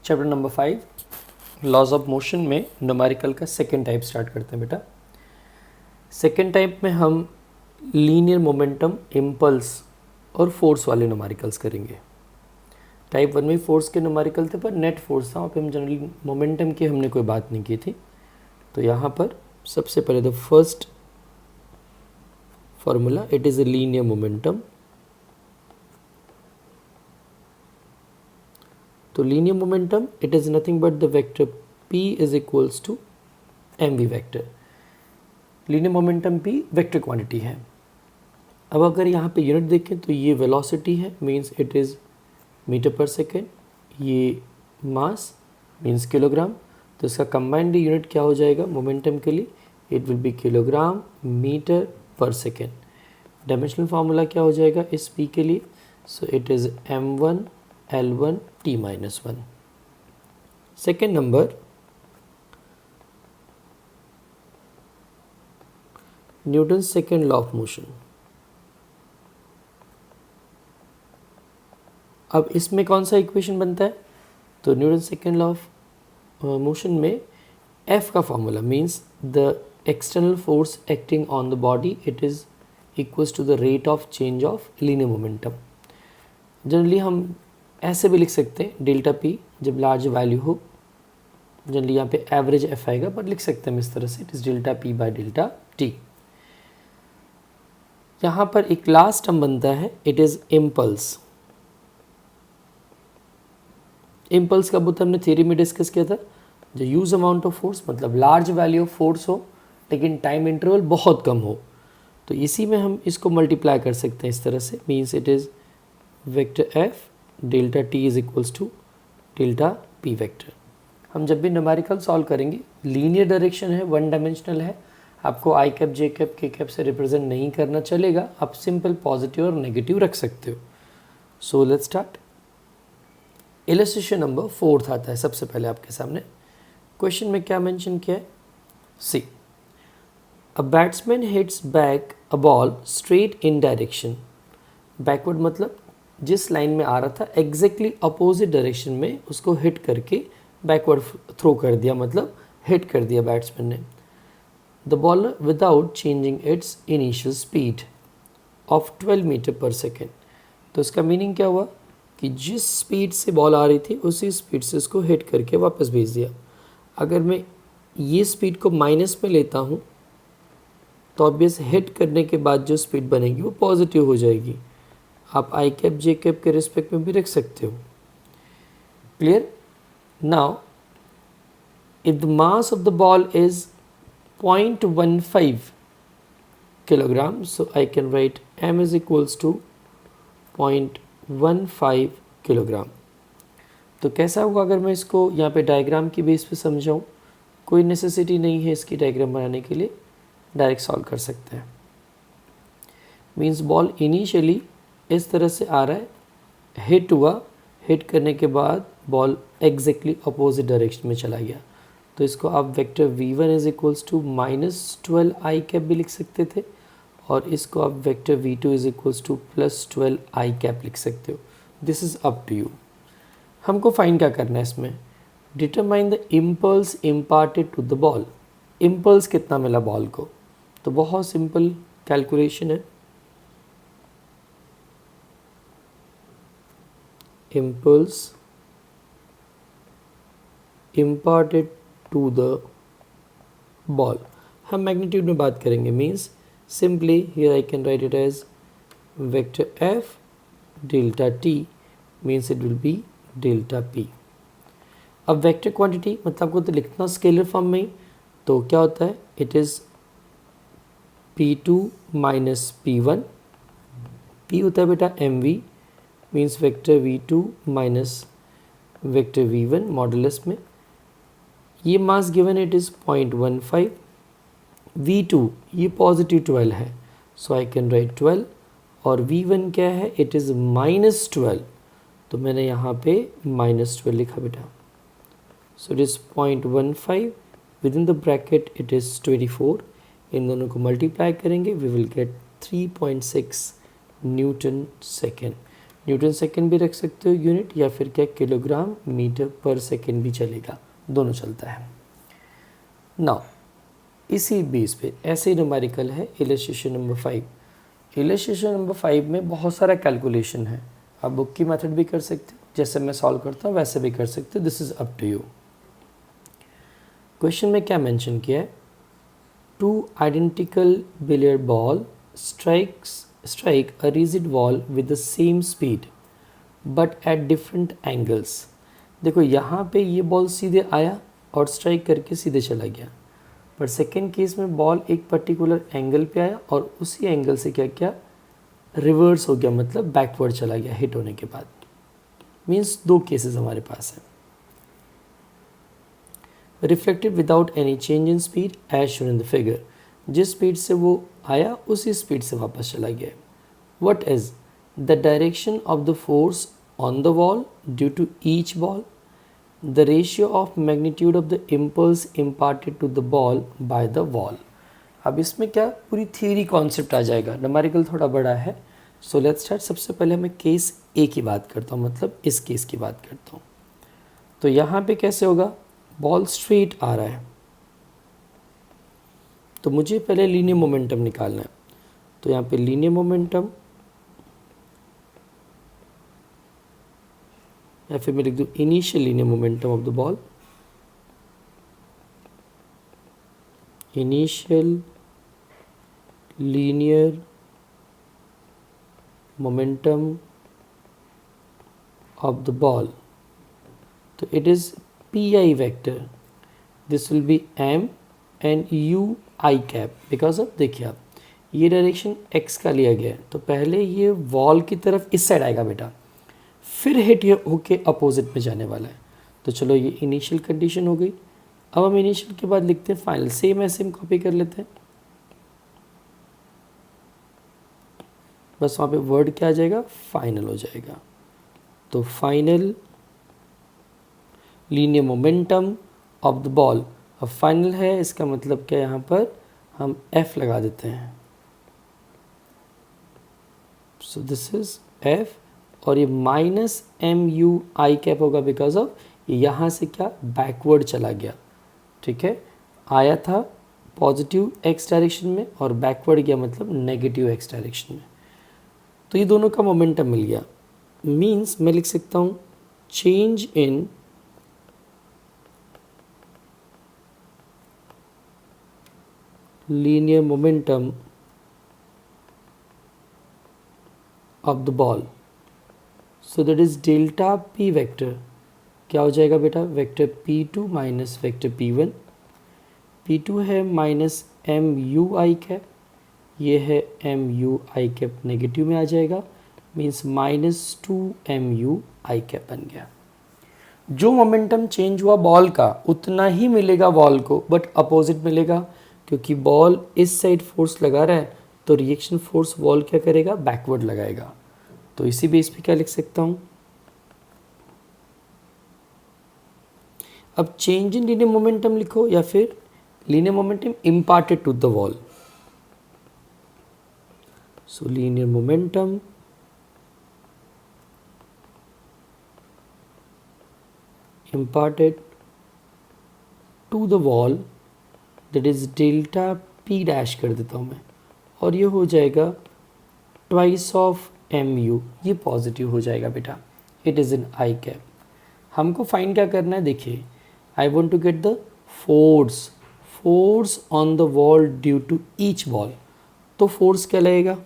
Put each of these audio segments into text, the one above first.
Chapter number 5 laws of motion में numerical का second type start करते हैं बेटा। सेकेंड टाइप में हम लीनियर मोमेंटम, इम्पल्स और फोर्स वाले न्यूमेरिकल्स करेंगे। टाइप 1 में फोर्स के न्यूमेरिकल थे पर नेट फोर्स था, वहाँ पे हम जनरली मोमेंटम की हमने कोई बात नहीं की थी। तो यहाँ पर सबसे पहले the first formula, it is a linear momentum. तो linear momentum it is nothing but the vector p is equals to mv vector. Linear momentum p vector quantity है। अब अगर यहाँ पे यूनिट देखें तो ये वेलोसिटी है, means it is metre per second. ये मास मींस किलोग्राम। तो इसका कंबाइंड यूनिट क्या हो जाएगा मोमेंटम के लिए? It will be kilogram metre per second. Dimensional formula क्या हो जाएगा इस p के लिए? So it is m1 L1 t-1। Second number, Newton second law of motion. अब इसमें कौन सा इक्वेशन बनता है? तो Newton second law of motion में F का formula means the external force acting on the body it is equals to the rate of change of linear momentum. Generally हम ऐसे भी लिख सकते हैं डेल्टा पी जब लार्ज वैल्यू हो। जनरली यहाँ पे एवरेज एफ आएगा, पर लिख सकते हैं हम इस तरह से, it is delta P by delta T. यहाँ पर एक लास्ट टर्म बनता है, इट इज़ इम्पल्स। इम्पल्स का बुत हमने थ्योरी में डिस्कस किया था, जो यूज अमाउंट ऑफ फोर्स मतलब लार्ज वैल्यू ऑफ फोर्स हो लेकिन टाइम इंटरवल बहुत कम हो। तो इसी में हम इसको मल्टीप्लाई कर सकते हैं इस तरह से, means it is vector F delta T is equals to delta P vector. हम जब भी न्यूमेरिकल सॉल्व करेंगे, लीनियर डायरेक्शन है, वन डायमेंशनल है, आपको I cap J cap K cap से रिप्रेजेंट नहीं करना चलेगा, आप सिंपल पॉजिटिव और नेगेटिव रख सकते हो। So let's start. Illustration number 4 आता है सबसे पहले आपके सामने। क्वेश्चन में क्या मेंशन किया है? See, a batsman hits back a ball straight in direction. Backward मतलब जिस लाइन में आ रहा था एग्जैक्टली अपोजिट डायरेक्शन में उसको हिट करके बैकवर्ड थ्रो कर दिया, मतलब हिट कर दिया बैट्समैन ने। The bowler without changing its initial speed of 12 metre per second. तो इसका मीनिंग क्या हुआ कि जिस स्पीड से बॉल आ रही थी उसी स्पीड से उसको हिट करके वापस भेज दिया। अगर मैं ये स्पीड को माइनस में लेता हूँ तो ऑब्वियस हिट करने के बाद जो स्पीड बनेगी वो पॉजिटिव हो जाएगी। आप आई कैप जे कैप के रिस्पेक्ट में भी रख सकते हो। Clear? Now if the mass of the ball is 0.15 kilogram, so I can write m is equals to 0.15 kilogram. तो कैसा होगा अगर मैं इसको यहाँ पे डायग्राम की बेस पे समझाऊँ? कोई नेसेसिटी नहीं है इसकी डायग्राम बनाने के लिए, डायरेक्ट सॉल्व कर सकते हैं। मीन्स बॉल इनिशियली इस तरह से आ रहा है, हिट हुआ, हिट करने के बाद बॉल एग्जैक्टली अपोजिट डायरेक्शन में चला गया। तो इसको आप vector v1 is equals to -12 I cap भी लिख सकते थे, और इसको आप vector v2 is equals to +12 I cap लिख सकते हो। This is up to you. हमको फाइंड क्या करना है इसमें? Determine the impulse imparted to the ball. Impulse कितना मिला बॉल को? तो बहुत सिंपल कैलकुलेशन है। impulse imparted to the ball। हम मैग्नीट्यूड में बात करेंगे, means simply here I can write it as vector F delta T, means it will be delta P. अब वेक्टर क्वांटिटी मतलब आपको तो लिखना स्केलर फॉर्म में ही, तो क्या होता है? It is P2 minus P1। P होता है बेटा mv, means vector v2 minus vector v1 modulus में। ये mass given it is 0.15। v2 ये पॉजिटिव 12 है, सो आई कैन राइट 12, और v1 क्या है? इट इज़ -12, तो मैंने यहाँ पे -12 लिखा बेटा। So it is 0.15 with in the bracket it is 24। इन दोनों को मल्टीप्लाई करेंगे, we will get 3.6 newton second. Newton second भी रख सकते हो यूनिट, या फिर क्या किलोग्राम मीटर पर सेकेंड भी चलेगा, दोनों चलता है। नाउ इसी बेस पे ऐसे ही न्यूमेरिकल है इलस्ट्रेशन नंबर 5। इलस्ट्रेशन नंबर 5 में बहुत सारा कैलकुलेशन है, आप बुक की मेथड भी कर सकते हो, जैसे मैं सॉल्व करता हूँ वैसे भी कर सकते हो, this is up to you. Question में क्या मेंशन किया है, two identical billiard ball strike a rigid wall with the same speed but at different angles। देखो यहाँ पे ये बॉल सीधे आया और स्ट्राइक करके सीधे चला गया, पर सेकेंड केस में बॉल एक पर्टिकुलर एंगल पे आया और उसी एंगल से क्या क्या रिवर्स हो गया, मतलब बैकवर्ड चला गया हिट होने के बाद। मीन्स दो केसेस हमारे पास है। Reflected without any change in speed as shown in the figure, जिस स्पीड से वो आया उसी स्पीड से वापस चला गया। What is the direction of the force on the wall due to each ball, the ratio of magnitude of the impulse imparted to the ball by the wall. अब इसमें क्या पूरी थियरी कॉन्सेप्ट आ जाएगा, numerical थोड़ा बड़ा है। So let's start. सबसे पहले मैं केस ए की बात करता हूँ, मतलब इस केस की बात करता हूँ। तो यहाँ पे कैसे होगा, बॉल स्ट्रेट आ रहा है, तो मुझे पहले लीनियर मोमेंटम निकालना है। तो यहाँ पे लीनियर मोमेंटम, या फिर मैं लिख दूँ initial linear momentum of the ball, initial linear momentum of the ball. तो it is P I vector, this will be M and U I cap, because of, देखिए आप ये डायरेक्शन एक्स का लिया गया है, तो पहले ये वॉल की तरफ इस साइड आएगा बेटा, फिर हिट ये होके अपोजिट में जाने वाला है। तो चलो ये इनिशियल कंडीशन हो गई। अब हम इनिशियल के बाद लिखते हैं फाइनल, सेम ऐसे हम कॉपी कर लेते हैं, बस वहाँ पे वर्ड क्या आ जाएगा, फाइनल हो जाएगा। तो final linear momentum of the ball, अब फाइनल है इसका मतलब क्या, यहाँ पर हम F लगा देते हैं। सो दिस इज F, और ये minus M you I cap होगा, बिकॉज ऑफ यहाँ से क्या बैकवर्ड चला गया, ठीक है, आया था पॉजिटिव एक्स डायरेक्शन में और बैकवर्ड गया मतलब नेगेटिव एक्स डायरेक्शन में। तो ये दोनों का मोमेंटम मिल गया। मीन्स मैं लिख सकता हूँ change in linear momentum of the ball, so that is delta p vector, क्या हो जाएगा बेटा, vector p2 minus vector p1। p2 है minus M you I cap, ये है M you I cap negative में आ जाएगा, means minus 2 M you I cap बन गया। जो मोमेंटम चेंज हुआ बॉल का उतना ही मिलेगा वॉल को, बट अपोजिट मिलेगा, क्योंकि बॉल इस साइड फोर्स लगा रहा है तो रिएक्शन फोर्स वॉल क्या करेगा, बैकवर्ड लगाएगा। तो इसी बेस पे क्या लिख सकता हूँ, अब चेंज इन लीनियर मोमेंटम लिखो या फिर linear momentum imparted to the wall. So linear momentum imparted to the wall, that is delta p dash कर देता हूँ मैं, और ये हो जाएगा ट्वाइस ऑफ एम यू, ये पॉजिटिव हो जाएगा बेटा, it is in i cap. हमको फाइंड क्या करना है, देखिए I want to get the force on the wall due to each ball. तो फोर्स क्या लगेगा,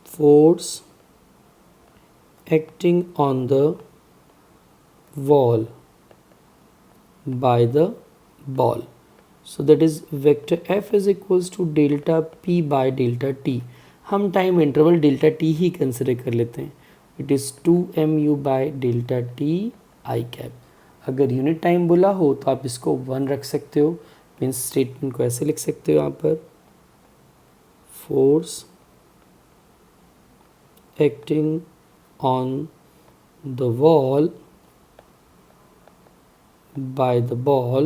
force acting on the wall by the ball, so that is vector F is equals to delta P by delta T। हम time interval delta T ही consider कर लेते हैं, it is 2mu by delta T I cap. अगर unit time बोला हो तो आप इसको 1 रख सकते हो, मीन्स स्टेटमेंट को ऐसे लिख सकते हो यहाँ पर, force acting on the wall by the ball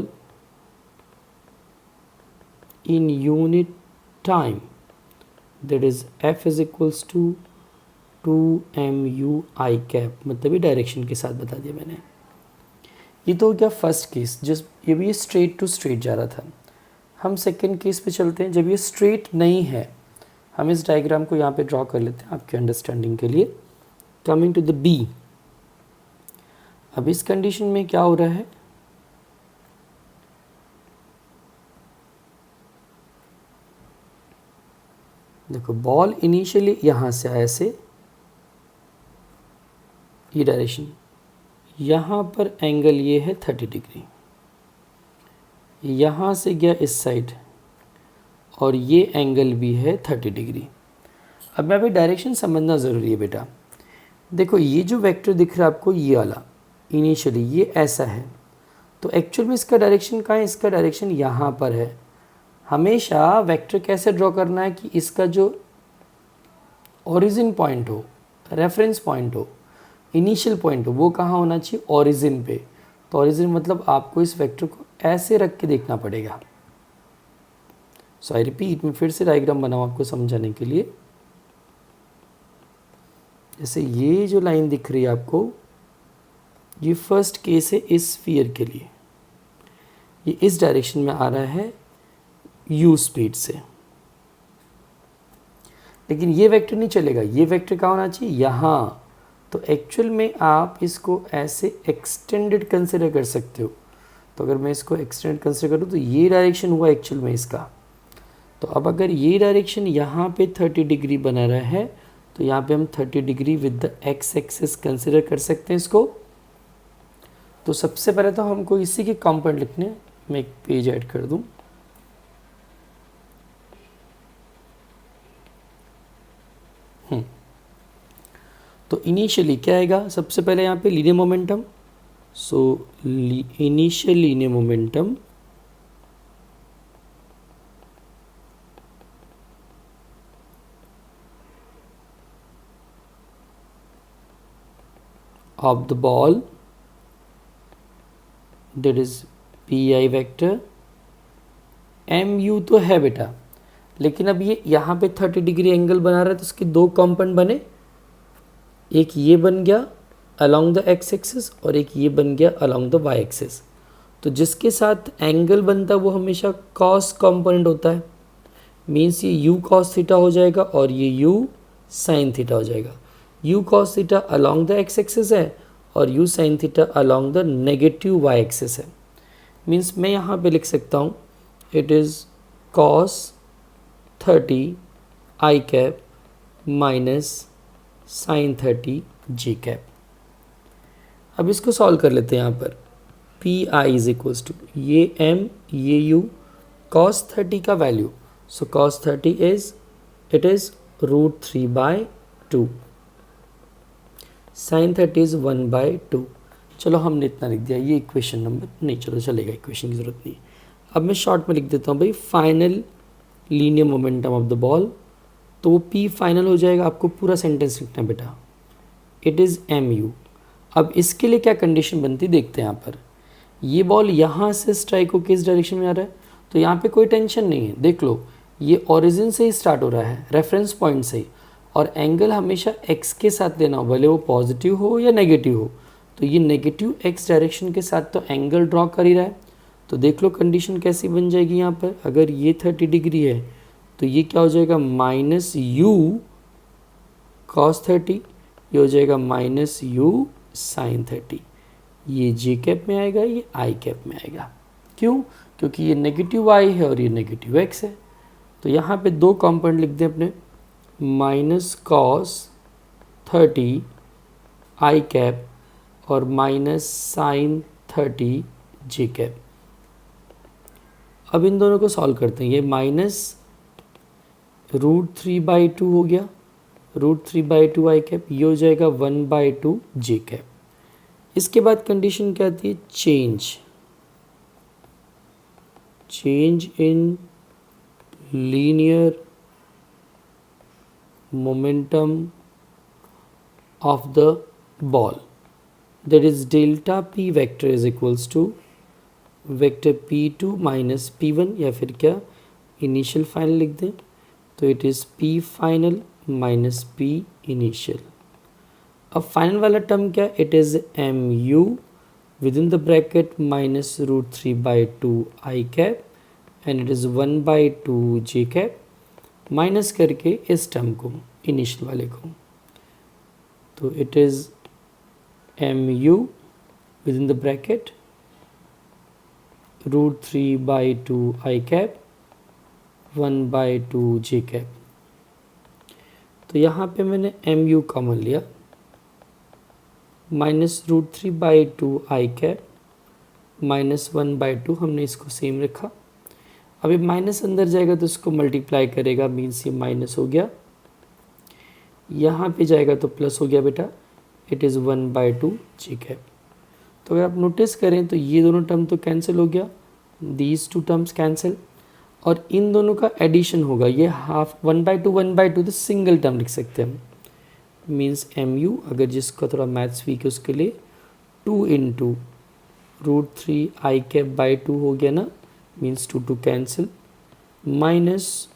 in unit time that is f is equals to 2mu i cap, मतलब ये डायरेक्शन के साथ बता दिया मैंने। ये तो हो गया फर्स्ट केस, जिस ये भी स्ट्रेट टू स्ट्रेट जा रहा था। हम सेकेंड केस पे चलते हैं, जब ये स्ट्रेट नहीं है। हम इस डायग्राम को यहाँ पे ड्रॉ कर लेते हैं आपके अंडरस्टैंडिंग के लिए। कमिंग टू द बी, अब इस कंडीशन में क्या हो रहा है, देखो बॉल इनिशियली यहाँ से आया ऐसे, ये डायरेक्शन, यहाँ पर एंगल ये है 30 डिग्री, यहाँ से गया इस साइड और ये एंगल भी है 30 डिग्री। अब मैं अभी डायरेक्शन समझना ज़रूरी है बेटा। देखो ये जो वेक्टर दिख रहा है आपको, ये वाला इनिशियली ये ऐसा है, तो एक्चुअल में इसका डायरेक्शन कहाँ है, इसका डायरेक्शन यहाँ पर है। हमेशा वेक्टर कैसे ड्रॉ करना है कि इसका जो ओरिजिन पॉइंट हो, रेफरेंस पॉइंट हो, इनिशियल पॉइंट हो, वो कहाँ होना चाहिए, ओरिजिन पे। तो ओरिजिन मतलब आपको इस वेक्टर को ऐसे रख के देखना पड़ेगा। सो आई रिपीट, मैं फिर से डायग्राम बनाऊँ आपको समझाने के लिए। जैसे ये जो लाइन दिख रही है आपको, ये फर्स्ट केस है इस स्फीयर के लिए, ये इस डायरेक्शन में आ रहा है u स्पीड से, लेकिन ये वेक्टर नहीं चलेगा, ये वेक्टर कहाँ होना चाहिए, यहाँ। तो एक्चुअल में आप इसको ऐसे एक्सटेंडेड कंसिडर कर सकते हो। तो अगर मैं इसको एक्सटेंडेड कंसिडर करूँ तो ये डायरेक्शन हुआ एक्चुअल में इसका। तो अब अगर ये डायरेक्शन यहाँ पे 30 डिग्री बना रहा है, तो यहाँ पे हम 30 degree with the x axis consider कर सकते हैं इसको। तो सबसे पहले तो हमको इसी के कंपोनेंट लिखने हैं। मैं एक पेज ऐड कर दूँ। तो इनिशियली क्या आएगा, सबसे पहले यहाँ पे linear momentum. So initial linear momentum of the ball, that is pi vector. mu तो है बेटा, लेकिन अब ये यहाँ पे 30 डिग्री एंगल बना रहा है, तो इसके दो कंपोनेंट बने, एक ये बन गया अलोंग द एक्स एक्सिस और एक ये बन गया अलोंग द वाई एक्सिस। तो जिसके साथ एंगल बनता है वो हमेशा कॉस कंपोनेंट होता है, मीन्स ये यू कॉस थीटा हो जाएगा और ये यू साइन थीटा हो जाएगा। U cos theta along the x axis है और u sine theta along the negative y axis है। मीन्स मैं यहाँ पे लिख सकता हूँ it is cos 30 i cap minus sine 30 j cap. अब इसको सॉल्व कर लेते हैं। यहाँ पर p i is equals to ये एम ये यू, कॉस 30 का value, so cos 30 is it is √3/2, sine 30 is 1/2। चलो हमने इतना लिख दिया, ये इक्वेशन नंबर नहीं, चलो चलेगा, इक्वेशन की ज़रूरत नहीं। अब मैं शॉर्ट में लिख देता हूँ भाई final linear momentum of the ball. तो वो पी फाइनल हो जाएगा, आपको पूरा सेंटेंस लिखना बेटा, इट इज़ एम यू। अब इसके लिए क्या कंडीशन बनती देखते हैं। यहाँ पर ये बॉल यहाँ से स्ट्राइक हो किस डायरेक्शन में आ रहा है, तो यहाँ पे कोई टेंशन नहीं है। देख लो ये ओरिजिन से ही स्टार्ट हो रहा है, रेफरेंस पॉइंट से ही, और एंगल हमेशा एक्स के साथ लेना हो, भले वो पॉजिटिव हो या नेगेटिव हो। तो ये नेगेटिव एक्स डायरेक्शन के साथ तो एंगल ड्रॉ कर ही रहा है। तो देख लो कंडीशन कैसी बन जाएगी। यहाँ पर अगर ये 30 डिग्री है तो ये क्या हो जाएगा, माइनस यू कॉस 30, ये हो जाएगा माइनस यू साइन 30। ये जे कैप में आएगा, ये आई कैप में आएगा। क्यों, क्योंकि ये नेगेटिव आई है और ये नेगेटिव एक्स है। तो यहाँ पे दो कंपोनेंट लिख दें अपने, माइनस कॉस 30 आई कैप और माइनस साइन 30 जे कैप। अब इन दोनों को सॉल्व करते हैं। ये माइनस √3/2 हो गया, √3/2 आई कैप, ये हो जाएगा 1/2 जे कैप। इसके बाद कंडीशन क्या आती है, change in linear momentum of the ball, that is delta P vector is equals to vector P2 minus P1, या फिर क्या इनिशियल फाइनल लिख दें, तो it is p final minus p initial. अब फाइनल वाला टर्म क्या, it is m u with in the bracket minus root 3 by 2 i cap and it is 1 by 2 j cap, minus करके इस term को initial वाले को, तो it is m u with in the bracket root 3 by 2 i cap 1 by 2 j cap. तो यहाँ पे मैंने एम यू कॉमन लिया, minus root 3 by 2 i cap minus 1 by 2 हमने इसको सेम रखा। अभी माइनस अंदर जाएगा तो इसको मल्टीप्लाई करेगा, मीन्स ये माइनस हो गया, यहाँ पे जाएगा तो प्लस हो गया बेटा, it is 1 by 2 j cap. तो अगर आप नोटिस करें तो ये दोनों टर्म तो कैंसिल हो गया, दीज टू टर्म्स कैंसिल, और इन दोनों का एडिशन होगा, ये हाफ 1 बाई 2 तो सिंगल टर्म लिख सकते हैं हम, मीन्स एम यू, अगर जिसका थोड़ा मैथ्स वीक है उसके लिए 2 into root 3 i cap by 2 हो गया ना, means 2 cancel, minus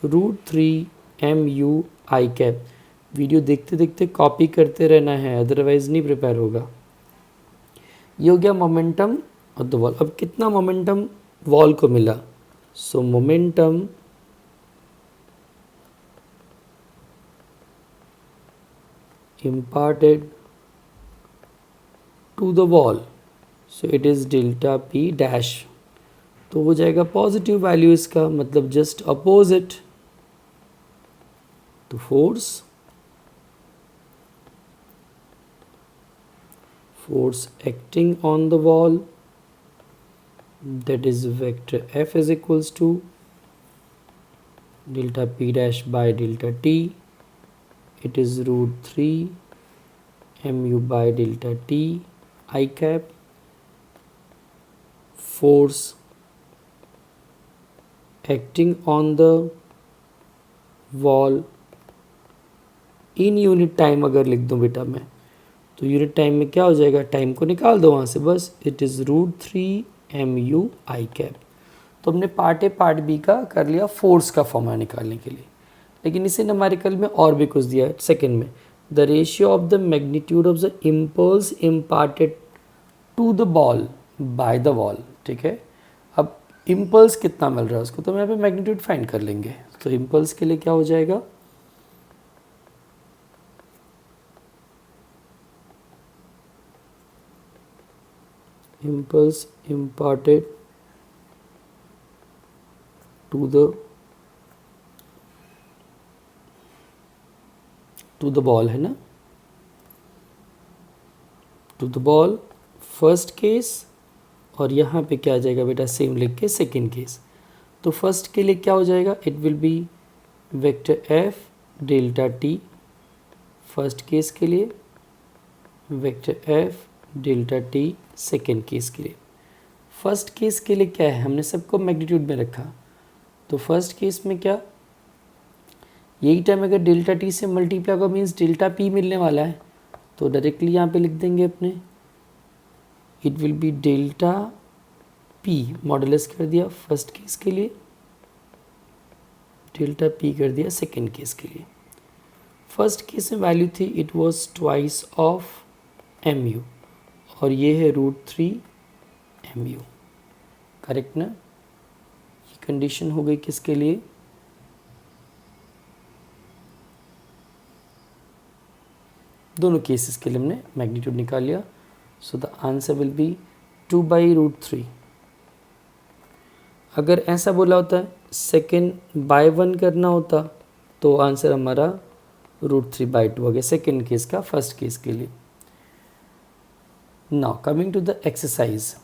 root 3 m you I cap. Video देखते देखते कॉपी करते रहना है, अदरवाइज नहीं प्रिपेयर होगा। ये हो गया मोमेंटम ऑफ द वॉल। अब कितना मोमेंटम वॉल को मिला, सो momentum imparted to the wall, so it is delta p dash, तो हो जाएगा पॉजिटिव वैल्यू इसका, मतलब जस्ट अपोजिट, तो force acting on the wall, that is vector f is equals to delta p dash by delta t, it is root 3 mu by delta t I cap, force acting on the wall in unit time अगर लिख दूँ बेटा मैं, तो unit time में क्या हो जाएगा, टाइम को निकाल दो वहाँ से बस, it is root 3 mu i cap. तो हमने पार्ट ए पार्ट बी का कर लिया फोर्स का फॉर्मूला निकालने के लिए, लेकिन इसे न्यूमेरिकल में और भी कुछ दिया है सेकंड में, the ratio of the magnitude of the impulse imparted to the ball by the wall. ठीक है, अब इम्पल्स कितना मिल रहा है उसको, तो हम यहाँ पे मैग्नीट्यूड फाइंड कर लेंगे। तो इम्पल्स के लिए क्या हो जाएगा, impulse imparted to the ball है ना, to the ball first case, और यहाँ पे क्या आ जाएगा बेटा सेम लिख के सेकेंड केस। तो फर्स्ट के लिए क्या हो जाएगा, it will B vector F delta T first case के लिए, vector F delta T second case के लिए। फर्स्ट केस के लिए क्या है, हमने सबको मैग्नीट्यूड में रखा, तो फर्स्ट केस में क्या, यही टाइम अगर डेल्टा टी से मल्टीप्लाई होगा मीन्स डेल्टा पी मिलने वाला है, तो डायरेक्टली यहाँ पे लिख देंगे अपने, it will be delta P modulus कर दिया फर्स्ट केस के लिए, डेल्टा पी कर दिया सेकेंड केस के लिए। फर्स्ट केस में वैल्यू थी it was twice of m u, और ये है रूट 3 एम यू, करेक्ट ना। ये कंडीशन हो गई किसके लिए, दोनों केसेस के लिए हमने मैग्नीट्यूड निकाल लिया। So the answer will be 2 by root 3। अगर ऐसा बोला होता है सेकेंड बाय 1 करना होता तो आंसर हमारा रूट 3 बाई 2 आ गया सेकेंड केस का फर्स्ट केस के लिए। Now coming to the exercise.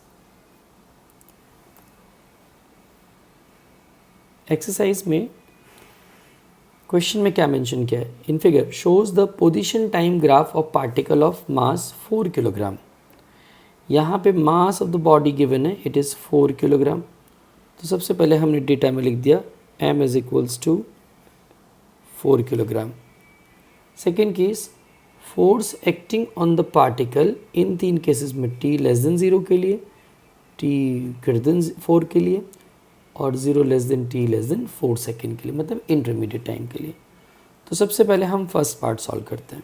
Exercise में क्वेश्चन में क्या मेंशन किया है, in figure shows the position time graph of particle of mass 4 kilogram. यहाँ पे mass of the body given है, इट इज़ 4 किलोग्राम। तो सबसे पहले हमने डेटा में लिख दिया m is equals to 4 kilogram. Second case force acting on the particle, इन तीन केसेस में t लेस देन 0 के लिए, t ग्रेटर देन 4 के लिए, और 0 less than t less than 4 second के लिए, मतलब इंटरमीडिएट टाइम के लिए। तो सबसे पहले हम फर्स्ट पार्ट सॉल्व करते हैं।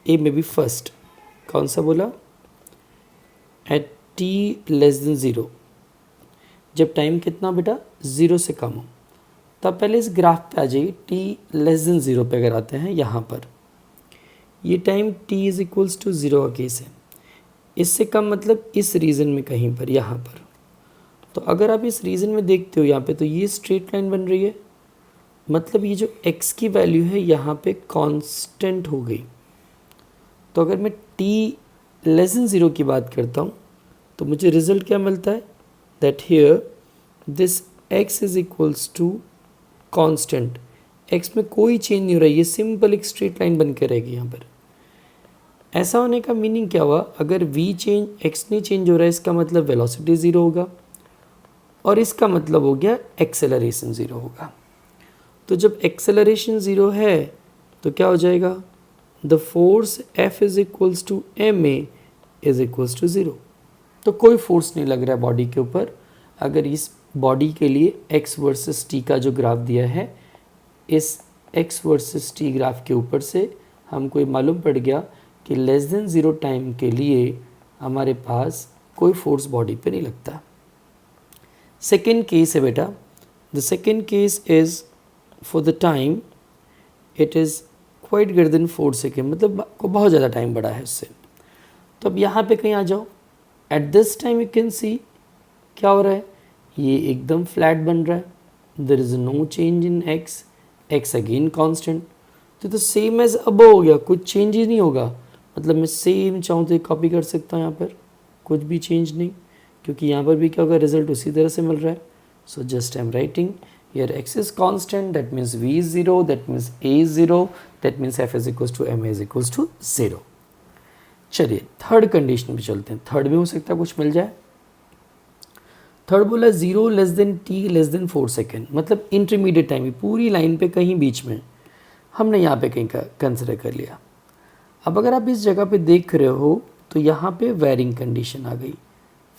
ए में भी फर्स्ट कौन सा बोला, एट t लेस देन 0, जब टाइम कितना बेटा 0 से कम हो। तब पहले इस ग्राफ पे आ जाइए, t लेस देन 0 पे अगर आते हैं यहाँ पर, ये time t is equals to 0 का केस है। इससे कम मतलब इस रीजन में कहीं पर यहाँ पर। तो अगर आप इस रीजन में देखते हो यहाँ पे, तो ये स्ट्रेट लाइन बन रही है, मतलब ये जो x की वैल्यू है यहाँ पे कांस्टेंट हो गई। तो अगर मैं t लेस देन 0 की बात करता हूँ तो मुझे रिजल्ट क्या मिलता है, that here this x is equals to constant. x में कोई चेंज नहीं हो रहा है, ये सिंपल एक स्ट्रेट लाइन बन के रहेगी यहाँ पर। ऐसा होने का मीनिंग क्या हुआ, अगर v चेंज, x नहीं चेंज हो रहा है, इसका मतलब वेलोसिटी 0 होगा, और इसका मतलब हो गया एक्सेलरेशन 0 होगा। तो जब एक्सेलरेशन 0 है तो क्या हो जाएगा, the force F is equals to ma is equals to 0। तो कोई फोर्स नहीं लग रहा है बॉडी के ऊपर। अगर इस बॉडी के लिए x वर्सेस t का जो ग्राफ दिया है, इस x वर्सेस t ग्राफ के ऊपर से हमको ये मालूम पड़ गया कि लेस देन 0 टाइम के लिए हमारे पास कोई फोर्स बॉडी पे नहीं लगता। सेकेंड केस है बेटा, the second case is for the time it is quite greater than 4 second, मतलब को बहुत ज़्यादा टाइम बढ़ा है उससे। तो अब यहाँ पे कहीं आ जाओ, at this time you can see क्या हो रहा है, ये एकदम फ्लैट बन रहा है, there is no change in x again constant. तो सेम एज अब हो गया, कुछ चेंज ही नहीं होगा। मतलब मैं सेम चाहूँ तो कॉपी कर सकता हूँ यहाँ पर, कुछ भी चेंज नहीं, क्योंकि यहाँ पर भी क्या होगा, रिजल्ट उसी तरह से मिल रहा है। So just I am writing here x is constant, that means v is 0, that means a is 0, that means f is equals to ma is equals to 0। चलिए थर्ड कंडीशन पे चलते हैं। थर्ड में हो सकता है कुछ मिल जाए। थर्ड बोला 0 less than t less than 4 second, मतलब इंटरमीडिएट टाइम, पूरी लाइन पे कहीं बीच में हमने यहाँ पे कहीं का कंसिडर कर लिया। अब अगर आप इस जगह पे देख रहे हो तो यहाँ पे वेरिंग कंडीशन आ गई,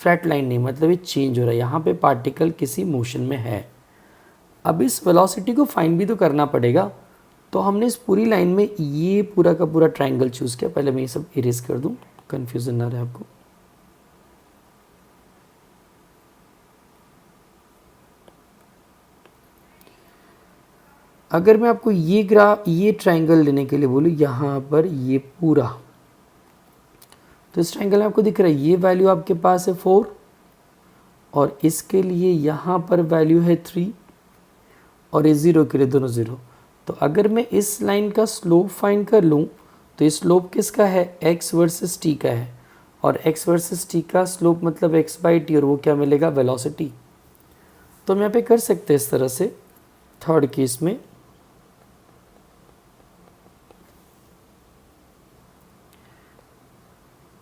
फ्लैट लाइन नहीं, मतलब ये चेंज हो रहा है, यहाँ पे पार्टिकल किसी मोशन में है। अब इस वेलोसिटी को फाइंड भी तो करना पड़ेगा। तो हमने इस पूरी लाइन में ये पूरा का पूरा ट्रायंगल चूज़ किया। पहले मैं ये सब इरेज कर दूँ, कन्फ्यूज़न ना रहे आपको। अगर मैं आपको ये ट्रायंगल लेने के लिए बोलूँ, यहाँ पर ये पूरा, तो इस ट्रायंगल में आपको दिख रहा है ये वैल्यू आपके पास है 4, और इसके लिए यहाँ पर वैल्यू है 3, और ये 0 के लिए दोनों 0। तो अगर मैं इस लाइन का स्लोप फाइंड कर लूँ तो ये स्लोप किसका है, x वर्सेस t का है, और x वर्सेस t का स्लोप मतलब x बाई टी, और वो क्या मिलेगा, वेलोसिटी। तो हम यहाँ पे कर सकते हैं इस तरह से। थर्ड केस में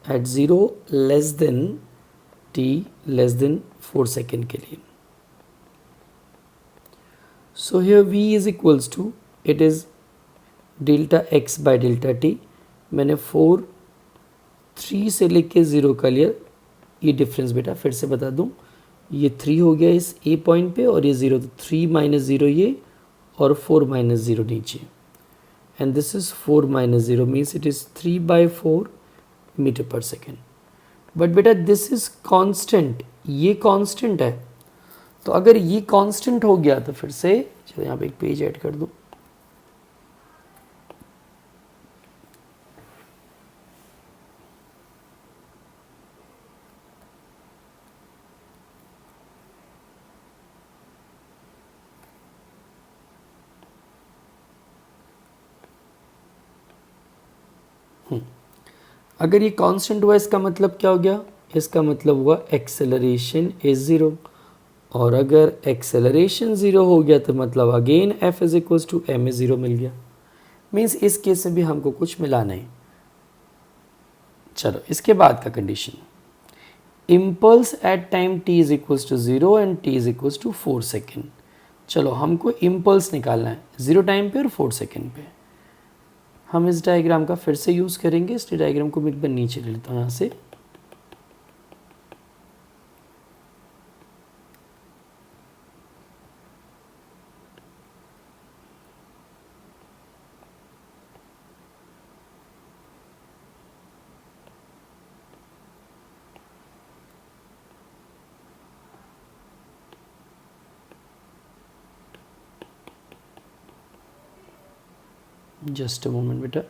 at 0 less than t less than 4 second के लिए, so here v is equals to, it is delta x by delta t। मैंने 3 से लेके 0 का लिया। ये डिफरेंस बेटा फिर से बता दूं, ये 3 हो गया इस a पॉइंट पे, और ये 0, तो 3 माइनस 0 ये, और 4 माइनस 0 नीचे, and this is 4 minus 0 means it is 3/4 metre per second. But बेटा दिस इज कांस्टेंट, ये कांस्टेंट है। तो अगर ये कांस्टेंट हो गया तो फिर से चलो यहाँ पे एक पेज ऐड कर दूं। अगर ये कांस्टेंट हुआ इसका मतलब क्या हो गया, इसका मतलब हुआ एक्सेलरेशन इज 0, और अगर एक्सेलरेशन 0 हो गया तो मतलब again f is equals to ma 0 मिल गया। मीन्स इस केस में भी हमको कुछ मिला नहीं। चलो इसके बाद का condition, impulse at time t is equals to 0 and t is equals to 4 second. चलो हमको इम्पल्स निकालना है 0 टाइम पे और 4 सेकेंड पे। हम इस डायग्राम का फिर से यूज़ करेंगे। इस डायग्राम को मैं एक बार नीचे ले लेता हूँ यहाँ से। जस्ट अ मोमेंट बेटा।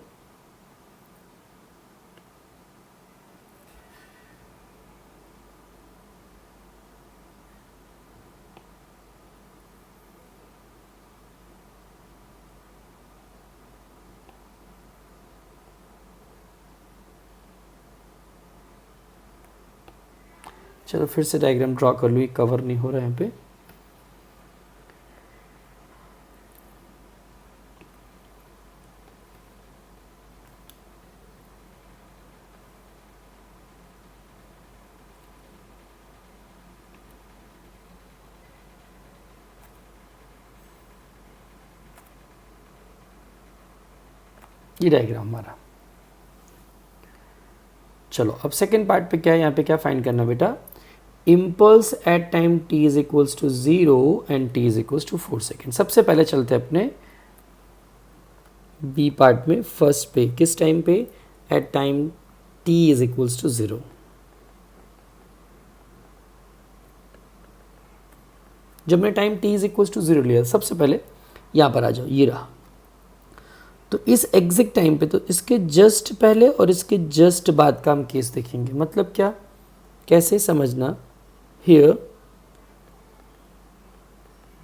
चलो फिर से डायग्राम ड्रॉ कर लूँ, ये कवर नहीं हो रहा है यहाँ पे। ये डायग्राम हमारा। चलो अब सेकेंड पार्ट पे क्या है, यहाँ पे क्या फाइंड करना बेटा, impulse at time t is equals to 0 and t is equals to 4 second. सबसे पहले चलते हैं अपने बी पार्ट में, फर्स्ट पे, किस टाइम पे, at time t is equals to 0। जब मैं time t is equals to 0 लिया, सबसे पहले यहाँ पर आ जाओ, ये रहा। तो इस एग्जैक्ट टाइम पे, तो इसके जस्ट पहले और इसके जस्ट बाद का हम केस देखेंगे। मतलब क्या, कैसे समझना, here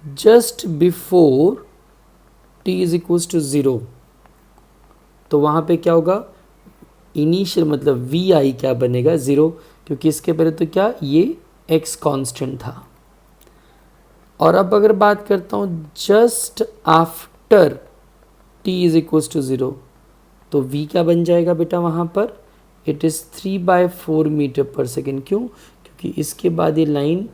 just before t is equals to 0, तो वहाँ पे क्या होगा, इनिशियल मतलब वी आई क्या बनेगा, 0, क्योंकि इसके पहले तो क्या, ये x कांस्टेंट था। और अब अगर बात करता हूँ just after t is equals to 0, तो v क्या बन जाएगा बेटा वहाँ पर, it is 3/4 metre per second. क्यों, क्योंकि इसके बाद ये लाइन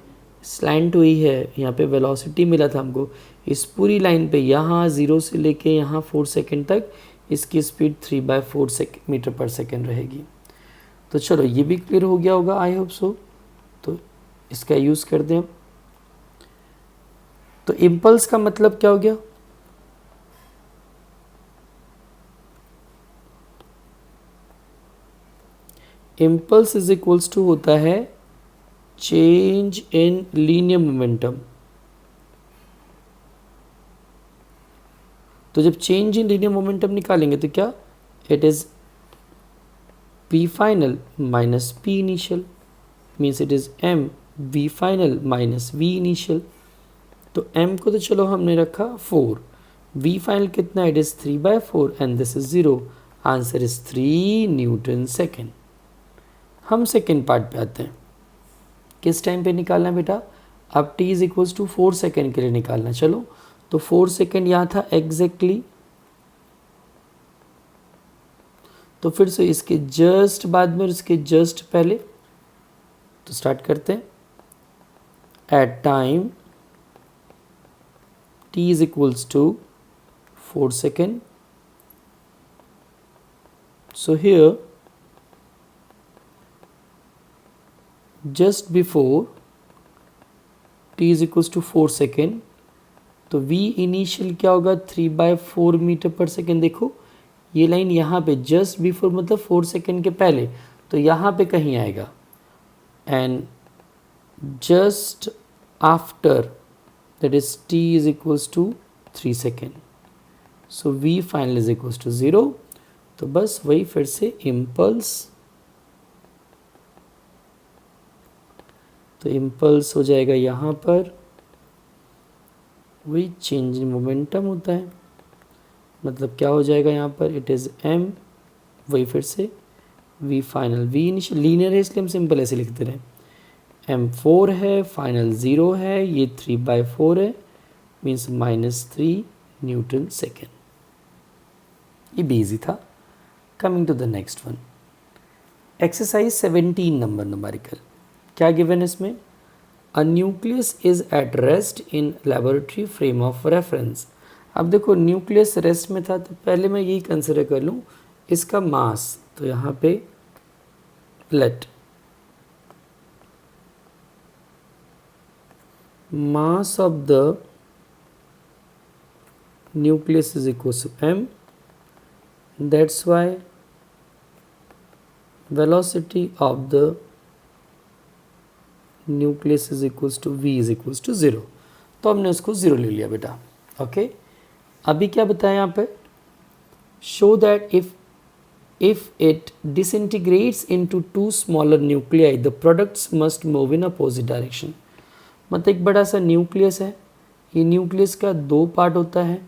स्लैंट हुई है, यहाँ पे वेलोसिटी मिला था हमको, इस पूरी लाइन पे यहाँ 0 से लेके यहाँ 4 सेकेंड तक इसकी स्पीड 3/4 मीटर पर सेकेंड रहेगी। तो चलो ये भी क्लियर हो गया होगा, आई होप सो। तो इसका यूज़ कर दें। तो इम्पल्स का मतलब क्या हो गया, इम्पल्स इज इक्वल्स टू होता है चेंज इन लीनियर मोमेंटम। तो जब चेंज इन लीनियर मोमेंटम निकालेंगे तो क्या, it is p final minus p initial, means it is m v final minus v initial. तो m को तो चलो हमने रखा 4, v फाइनल कितना, it is 3/4 and this is 0, answer is 3 Newton second. हम सेकेंड पार्ट पे आते हैं, किस टाइम पे निकालना है बेटा, अब t is equals to 4 second के लिए निकालना। चलो तो 4 सेकेंड यहाँ था एग्जैक्टली, तो फिर से इसके जस्ट बाद में और इसके जस्ट पहले, तो स्टार्ट करते हैं। At time t is equals to 4 second, so here just before t is equals to 4 second, तो v इनिशियल क्या होगा, 3/4 मीटर पर सेकेंड। देखो ये लाइन यहाँ पे जस्ट बिफोर मतलब 4 सेकेंड के पहले, तो यहाँ पे कहीं आएगा, and just after that is t is equals to 3 second, so v final is equals to 0। तो बस वही फिर से इम्पल्स, तो इम्पल्स हो जाएगा यहाँ पर, वही चेंज इन मोमेंटम होता है। मतलब क्या हो जाएगा यहाँ पर, इट इज़ m, वही फिर से v final, v initial linear है इसलिए हम सिंपल ऐसे लिखते रहे, m 4 है, फाइनल 0 है, ये 3/4 है, मीन्स -3 न्यूटन सेकेंड। ये भी ईजी था। Coming to the next one, exercise 17 number numerical. क्या गिवन इसमें, a nucleus is at rest in laboratory frame of reference. अब देखो न्यूक्लियस रेस्ट में था, तो पहले मैं यही कंसिडर कर लूँ इसका मास, तो यहाँ पे let mass of the nucleus is equal to m, that's why velocity of the nucleus is equals to v is equals to 0। तो हमने उसको 0 ले लिया बेटा। ओके, अभी क्या बताया यहाँ पे, show that if it disintegrates into two smaller nuclei the products must move in opposite direction। मतलब एक बड़ा सा न्यूक्लियस है, ये न्यूक्लियस का दो पार्ट होता है,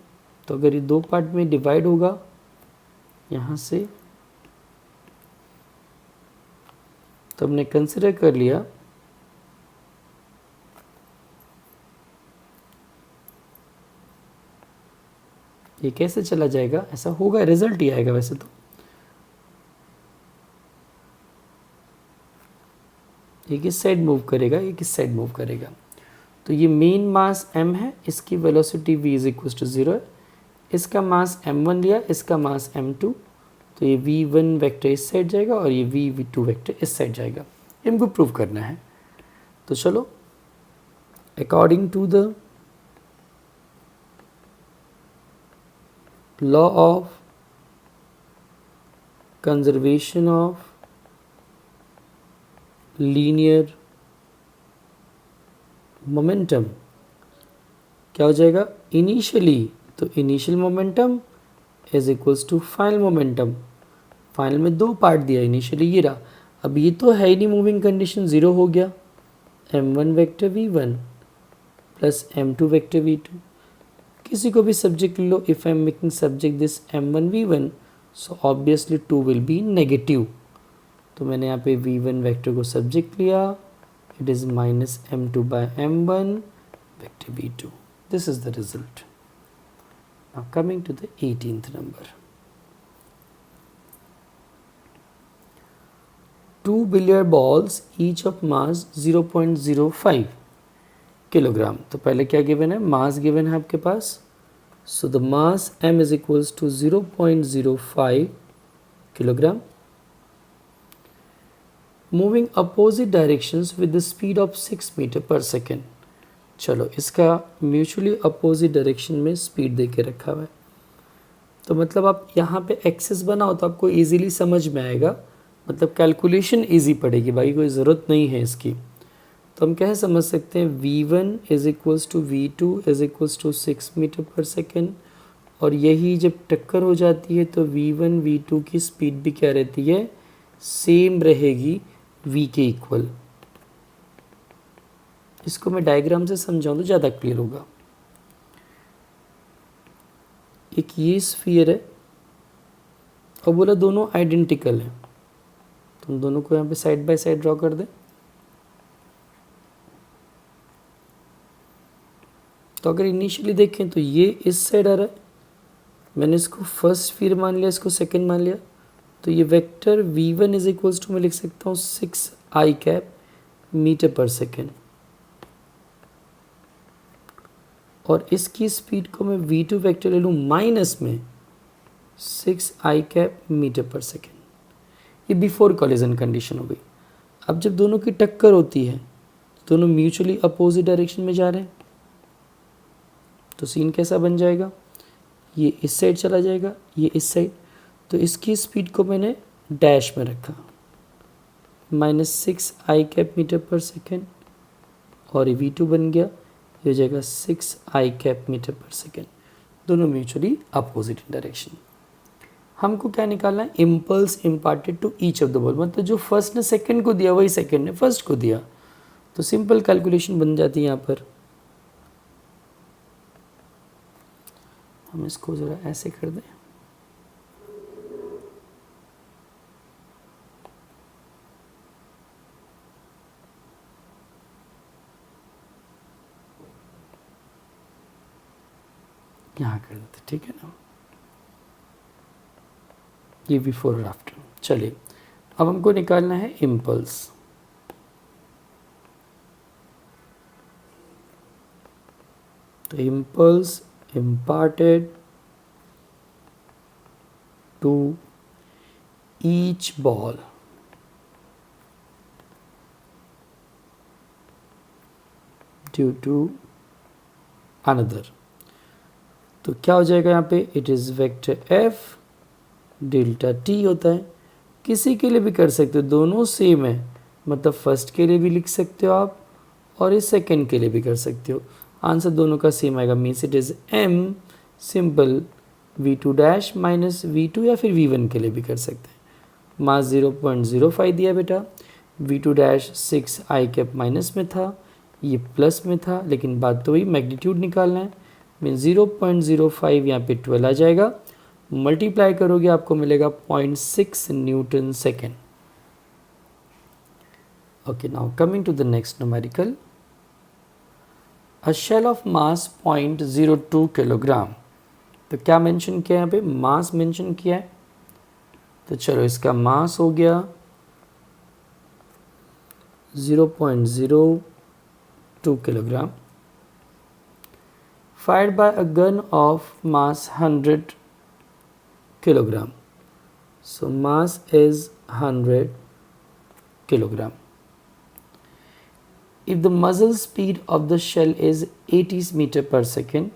तो अगर ये दो पार्ट में डिवाइड होगा यहाँ से, तो हमने कंसिडर कर लिया ये कैसे चला जाएगा, ऐसा होगा, रिजल्ट ही आएगा वैसे तो। ये किस साइड मूव करेगा, ये किस साइड मूव करेगा। तो ये मेन मास m है, इसकी velocity v is equal to 0 है, इसका मास m1 लिया, इसका मास m2, तो ये v1 वेक्टर इस साइड जाएगा और ये v2 वेक्टर इस साइड जाएगा। इनको प्रूव करना है। तो चलो, according to the law of conservation of linear momentum, क्या हो जाएगा, इनिशियली, तो initial momentum is equals to final momentum. Final में दो पार्ट दिया, इनिशियली ये रहा, अब ये तो है ही नहीं, मूविंग कंडीशन ज़ीरो हो गया, m1 vector v1 plus m2 vector v2। किसी को भी subject low, if I am making subject this m1 v1, so obviously 2 will be negative, तो मैंने यहाँ पे v1 वेक्टर को सब्जेक्ट लिया, it is minus m2 by m1 vector v2. This is the result. Now coming to the 18th number. 2 billiard balls each of mass 0.05 kilogram. तो पहले क्या given है, मास गिवन है आपके पास, so the mass m is equals to 0.05 kilogram, moving opposite directions with the speed of 6 metre per second. चलो, इसका mutually opposite direction में स्पीड दे के रखा हुआ है, तो मतलब आप यहाँ पे एक्सेस बनाओ तो आपको इजीली समझ में आएगा, मतलब कैलकुलेशन इजी पड़ेगी भाई, कोई ज़रूरत नहीं है इसकी। तो हम क्या समझ सकते हैं, v1 is equals to v2 is equals to 6 metre per second, और यही जब टक्कर हो जाती है तो v1 v2 की स्पीड भी क्या रहती है, सेम रहेगी, v के इक्वल। इसको मैं डायग्राम से समझाऊं तो ज़्यादा क्लियर होगा। एक ये स्फीयर है और बोला दोनों आइडेंटिकल है, तो हम दोनों को यहाँ पे साइड बाय साइड ड्रॉ कर दें। तो अगर इनिशियली देखें तो ये इस साइड आ रहा है, मैंने इसको फर्स्ट स्फीयर मान लिया, इसको सेकंड मान लिया, तो ये vector v1 is equals to मैं लिख सकता हूँ 6 i cap metre per second, और इसकी स्पीड को मैं v2 वेक्टर ले लूँ माइनस में 6 i cap metre per second. ये बिफोर कॉलिजन कंडीशन हो गई। अब जब दोनों की टक्कर होती है, दोनों म्यूचुअली अपोजिट डायरेक्शन में जा रहे हैं, तो सीन कैसा बन जाएगा, ये इस साइड चला जाएगा, ये इस साइड, तो इसकी स्पीड को मैंने डैश में रखा, -6 i cap metre per second, और ये v2 बन गया, ये हो जाएगा 6 i cap metre per second, दोनों म्यूचुअली अपोजिट डायरेक्शन। हमको क्या निकालना है, impulse imparted to each of the ball, मतलब जो फर्स्ट ने सेकंड को दिया वही सेकंड ने फर्स्ट को दिया, तो सिंपल कैलकुलेशन बन जाती है यहाँ पर। हम इसको ज़रा ऐसे कर दें, यहाँ कर देते, ठीक है ना, ये बिफोर और आफ्टर। चलिए, अब हमको निकालना है इम्पल्स। तो impulse imparted to each ball due to another, तो क्या हो जाएगा यहाँ पे, it is vector f delta t होता है। किसी के लिए भी कर सकते हो, दोनों सेम है, मतलब फर्स्ट के लिए भी लिख सकते हो आप और इस सेकंड के लिए भी कर सकते हो, आंसर दोनों का सेम आएगा, means it is m simple v2 dash minus v2 या फिर v1 के लिए भी कर सकते हैं। मास 0.05 दिया बेटा, v2 डैश 6 आई कैप माइनस में था, ये प्लस में था, लेकिन बात तो वही मैग्नीट्यूड निकालना है। मीन 0.05 यहाँ पे 12 आ जाएगा, मल्टीप्लाई करोगे आपको मिलेगा 0.6 newton second. Okay, now coming to the next numerical, a shell of mass 0.02 kilogram. तो क्या मेंशन किया है यहाँ पे, मास मेंशन किया है। तो चलो इसका मास हो गया 0.02 kilogram, fired by a gun of mass 100 kilogram. So mass is 100 kilogram. If the muzzle speed of the shell is 80 meter per second,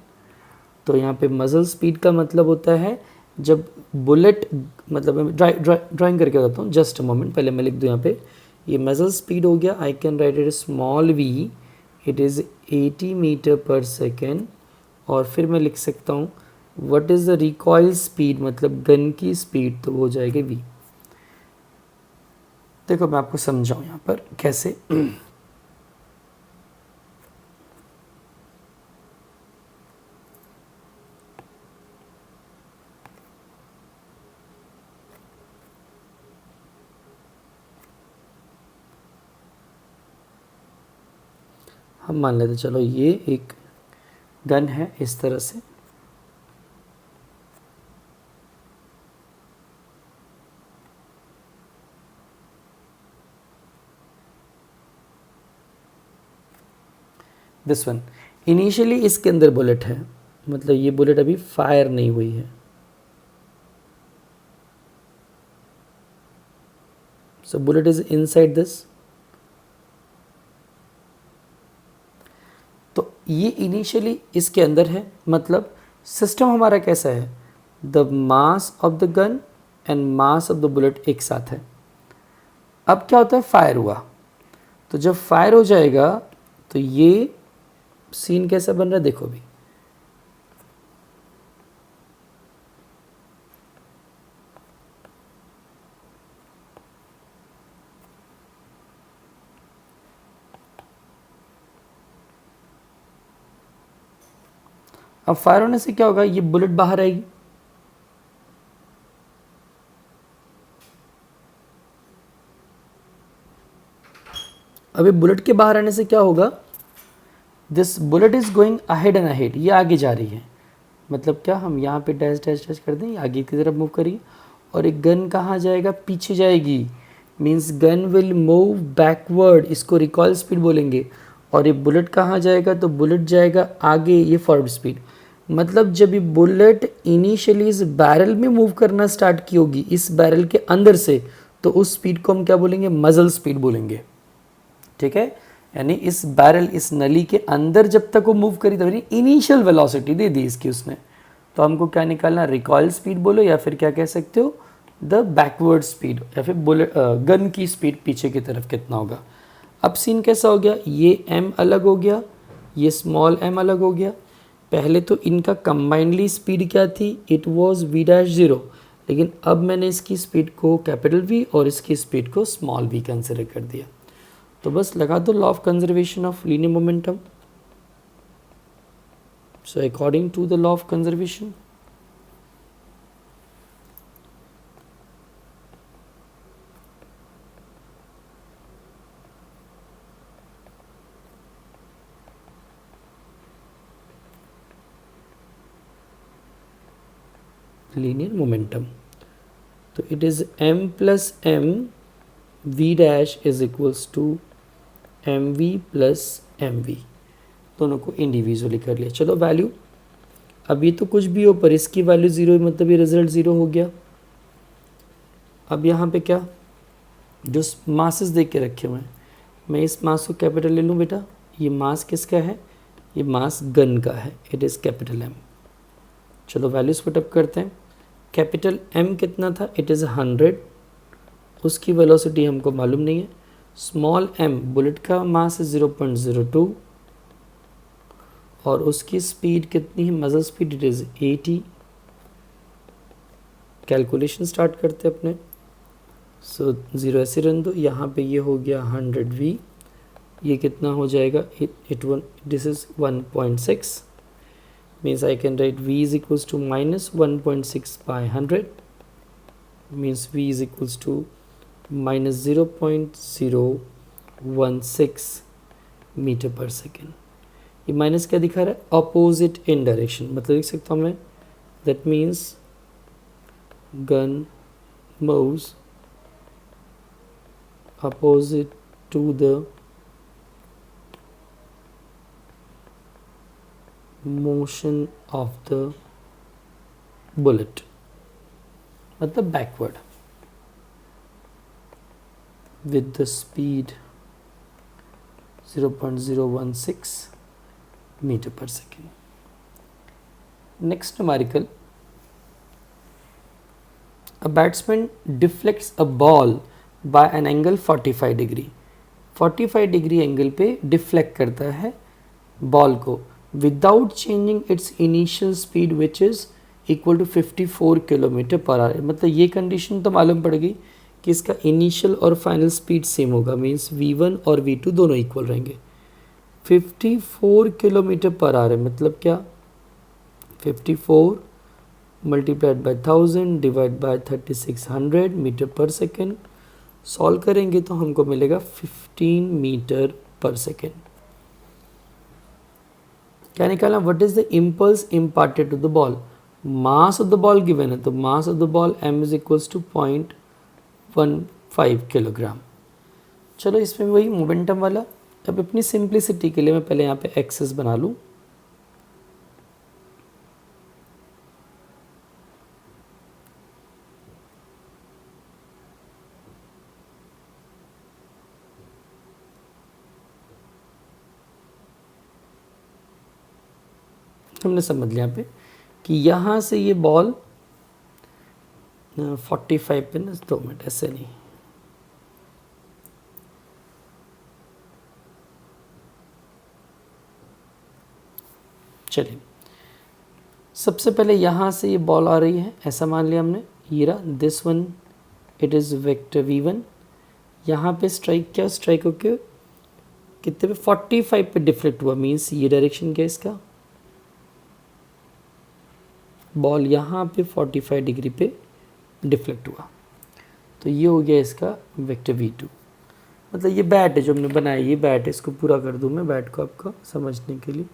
तो यहाँ पे मजल स्पीड का मतलब होता है जब बुलेट, मतलब मैं ड्राइंग करके बताता हूँ, जस्ट अ मोमेंट, पहले मैं लिख दूँ यहाँ पे, ये मजल स्पीड हो गया, I can write it small v, it is 80 metre per second. और फिर मैं लिख सकता हूँ what is the recoil speed, मतलब गन की स्पीड, तो हो जाएगी v। देखो मैं आपको समझाऊँ यहाँ पर कैसे। हम मान लेते चलो ये एक गन है इस तरह से, दिस वन। इनिशियली इसके अंदर बुलेट है, मतलब ये बुलेट अभी फायर नहीं हुई है। So bullet is inside this. तो ये इनिशियली इसके अंदर है, मतलब सिस्टम हमारा कैसा है, the mass of the gun and mass of the bullet एक साथ है। अब क्या होता है, फायर हुआ, तो जब फायर हो जाएगा तो ये सीन कैसा बन रहा है, देखो भी, अब फायर होने से क्या होगा, ये बुलेट बाहर आएगी, अभी बुलेट के बाहर आने से क्या होगा, this bullet is going ahead and ahead, ये आगे जा रही है, मतलब क्या, हम यहाँ पे डैश डैश डैश कर दें, आगे की तरफ मूव करिए, और एक गन कहाँ जाएगा, पीछे जाएगी, means gun will move backward, इसको रिकॉल स्पीड बोलेंगे। और ये बुलेट कहाँ जाएगा, तो बुलेट जाएगा आगे, ये फॉरवर्ड स्पीड। मतलब जब ये बुलेट इनिशियली इस बैरल में मूव करना स्टार्ट की होगी, इस बैरल के अंदर से, तो उस स्पीड को हम क्या बोलेंगे, मजल स्पीड बोलेंगे। ठीक है, यानी इस बैरल, इस नली के अंदर जब तक वो मूव करी, तभी इनिशियल वेलोसिटी दे दी इसकी उसने, तो हमको क्या निकालना, रिकॉइल स्पीड बोलो, या फिर क्या कह सकते हो, द बैकवर्ड स्पीड, या फिर बुलेट गन की स्पीड पीछे की तरफ कितना होगा। अब सीन कैसा हो गया, ये m अलग हो गया, ये स्मॉल m अलग हो गया। पहले तो इनका कंबाइंडली स्पीड क्या थी, इट वाज v-0, लेकिन अब मैंने इसकी स्पीड को कैपिटल V और इसकी स्पीड को स्मॉल v कंसिडर कर दिया। तो बस लगा दो law of conservation of linear momentum. So according to the law of conservation, linear momentum, तो it is m plus m v dash is equals to mv plus mv, दोनों को individually कर लिया। चलो वैल्यू, अब ये तो कुछ भी हो पर इसकी वैल्यू 0, मतलब ये रिजल्ट 0 हो गया। अब यहाँ पे क्या, जो मासेस देख के रखे हुए हैं, मैं इस मास को कैपिटल ले लूँ बेटा, ये मास किसका है, ये मास गन का है, इट इज़ कैपिटल M। चलो वैल्यूज पुटअप करते हैं। कैपिटल M कितना था, इट इज़ 100, उसकी वेलोसिटी हमको मालूम नहीं है। स्मॉल m बुलेट का मास है 0.02 और उसकी स्पीड कितनी है, मजल speed, it is 80। Calculation start करते अपने। सो 0 ऐसे रन दो, यहाँ पे ये हो गया 100v, ये कितना हो जाएगा, this is 1.6, means I can write v is equals to minus 1.6 by 100, means v is equals to minus 0.016 metre per second. ये माइनस क्या दिखा रहा है, अपोजिट इन डायरेक्शन, मतलब लिख सकता हूँ मैं, that means gun moves opposite to the motion of the bullet, मतलब backward with the speed 0.016 meter per second. Next numerical, a batsman deflects a ball by an angle 45 degree, 45 degree angle पे deflect करता है ball को without changing its initial speed which is equal to 54 kilometre per hour. मतलब ये condition तो मालूम पड़ गई कि इसका इनिशियल और फाइनल स्पीड सेम होगा, मीन्स v1 और v2 दोनों इक्वल रहेंगे। 54 किलोमीटर पर आवर है, मतलब क्या, 54 multiplied by 1000 divide by 3600 metre per second. Solve करेंगे तो हमको मिलेगा 15 मीटर पर सेकेंड। क्या निकालना, what is the impulse imparted to the ball, mass of the ball given है, तो mass of the ball m is equals to 0.15 kilogram. चलो इसमें वही मोमेंटम वाला, अब अपनी सिंप्लिसिटी के लिए मैं पहले यहाँ पे एक्सेस बना लूँ। हमने समझ लिया पे कि यहाँ से ये बॉल 45 पे ना, 2 मिनट ऐसे नहीं, चलिए सबसे पहले यहाँ से ये बॉल आ रही है, ऐसा मान लिया हमने, ये रहा this one, it is vector v1। यहाँ पे स्ट्राइक क्या, स्ट्राइक होके कितने पे 45 पे डिफ्लेक्ट हुआ, मीन्स ये डायरेक्शन क्या इसका, बॉल यहाँ पे 45 डिग्री पे डिफ्लेक्ट हुआ, तो ये हो गया इसका वेक्टर v2। मतलब ये बैट है जो हमने बनाया, ये बैट है, इसको पूरा कर दूँ मैं बैट को आपका समझने के लिए।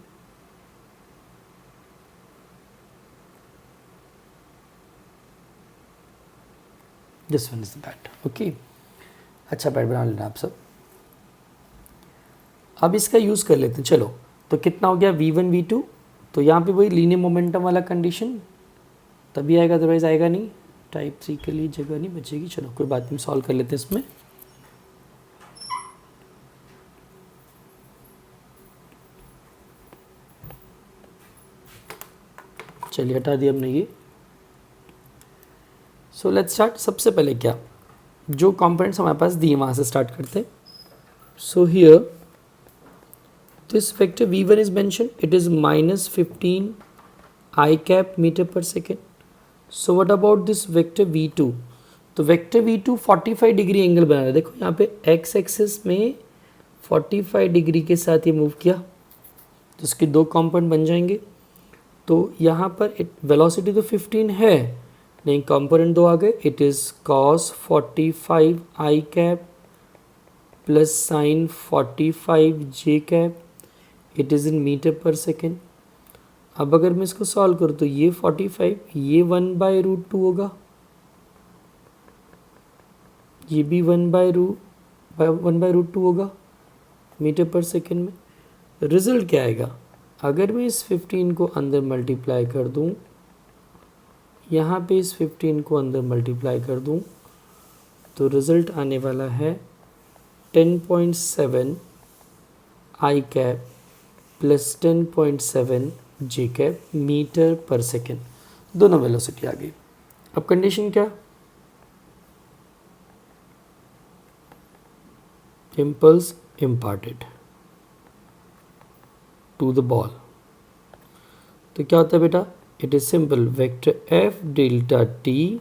This one is the bat, okay. अच्छा बैट बना लेना आप सब। अब इसका यूज़ कर लेते हैं, चलो तो कितना हो गया v1 v2, तो यहाँ पे वही लीनियर मोमेंटम वाला कंडीशन तभी आएगा, अदरवाइज आएगा नहीं, टाइप 3 के लिए जगह नहीं बचेगी। चलो कोई बात नहीं, सॉल्व कर लेते हैं इसमें। चलिए हटा दिया हमने ये। So let's start. सबसे पहले क्या, जो कंपोनेंट्स हमारे पास दिए वहाँ से स्टार्ट करते हैं। So here this vector v1 is mention, it is -15 i cap metre per second. So what about this vector v2, तो वेक्टर v2 45 डिग्री एंगल बना रहा है, देखो यहाँ पे x एक्सिस में 45 डिग्री के साथ ये मूव किया, तो इसके दो कंपोनेंट बन जाएंगे। तो यहाँ पर वेलोसिटी तो 15 है, नहीं कंपोनेंट दो आ गए, it is cos 45 i cap plus sine 45 j cap, it is in metre per second. अब अगर मैं इसको सॉल्व करूँ तो ये 45, ये 1/√2 होगा, ये भी 1/√2 होगा मीटर पर सेकेंड में। रिजल्ट क्या आएगा, अगर मैं इस 15 को अंदर मल्टीप्लाई कर दूँ, यहाँ पे इस 15 को अंदर मल्टीप्लाई कर दूँ, तो रिज़ल्ट आने वाला है 10.7 I cap plus 10.7 J cap metre per second, दोनों वेलोसिटी आ गई। अब कंडीशन क्या, impulse imparted to the ball, तो क्या होता है बेटा, it is simple, vector F delta T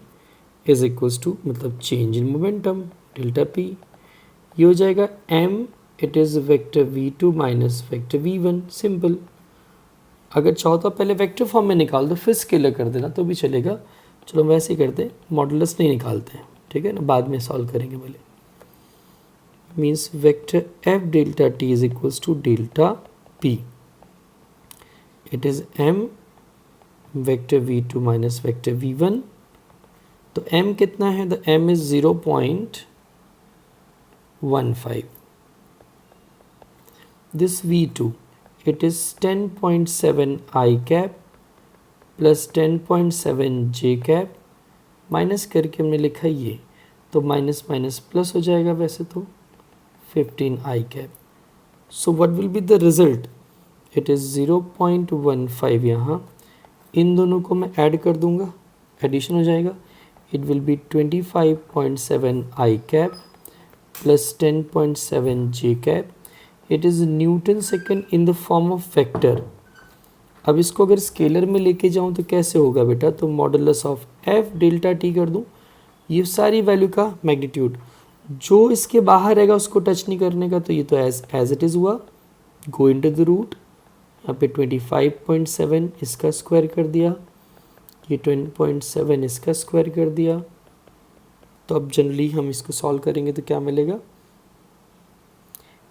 is equals to मतलब change in momentum delta P. ये हो जाएगा m, it is vector v2 minus vector v1, simple. अगर चाहो तो पहले वेक्टर फॉर्म में निकाल दो फिर स्केलर कर देना तो भी चलेगा। चलो वैसे ही करते हैं, मॉडुलस नहीं निकालते हैं, ठीक है ना, बाद में सॉल्व करेंगे भले। Means vector f delta t is equals to delta p, it is m vector v2 minus vector v1। तो m कितना है, the m is 0.15, this v2 it is 10.7 i cap plus 10.7 j cap, minus करके हमने लिखा ये, तो minus minus plus हो जाएगा वैसे तो 15 i cap। So what will be the result, it is 0.15, यहाँ इन दोनों को मैं ऐड कर दूंगा, एडिशन हो जाएगा, it will B 25.7 i cap plus 10.7 j cap, it is Newton second in the form of vector. अब इसको अगर स्केलर में लेके जाऊँ तो कैसे होगा बेटा, तो modulus of f delta t कर दूँ, ये सारी वैल्यू का मैग्नीट्यूड, जो इसके बाहर रहेगा उसको टच नहीं करने का, तो ये तो एज इट इज़ हुआ, गो इनटू द रूट, यहाँ पे 25.7 इसका स्क्वायर कर दिया, ये 20.7 इसका स्क्वायर कर दिया। तो अब जनरली हम इसको सॉल्व करेंगे तो क्या मिलेगा,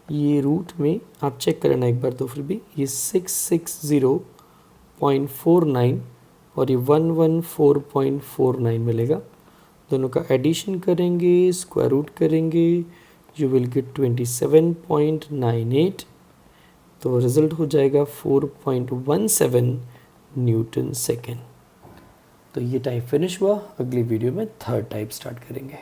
ये रूट में आप चेक करना एक बार तो फिर भी, ये 660.49 और ये 114.49 मिलेगा। दोनों का एडिशन करेंगे, स्क्वायर रूट करेंगे, यू विल गेट 27.98, तो रिज़ल्ट हो जाएगा 4.17 न्यूटन सेकेंड। तो ये टाइप फिनिश हुआ, अगली वीडियो में थर्ड टाइप स्टार्ट करेंगे।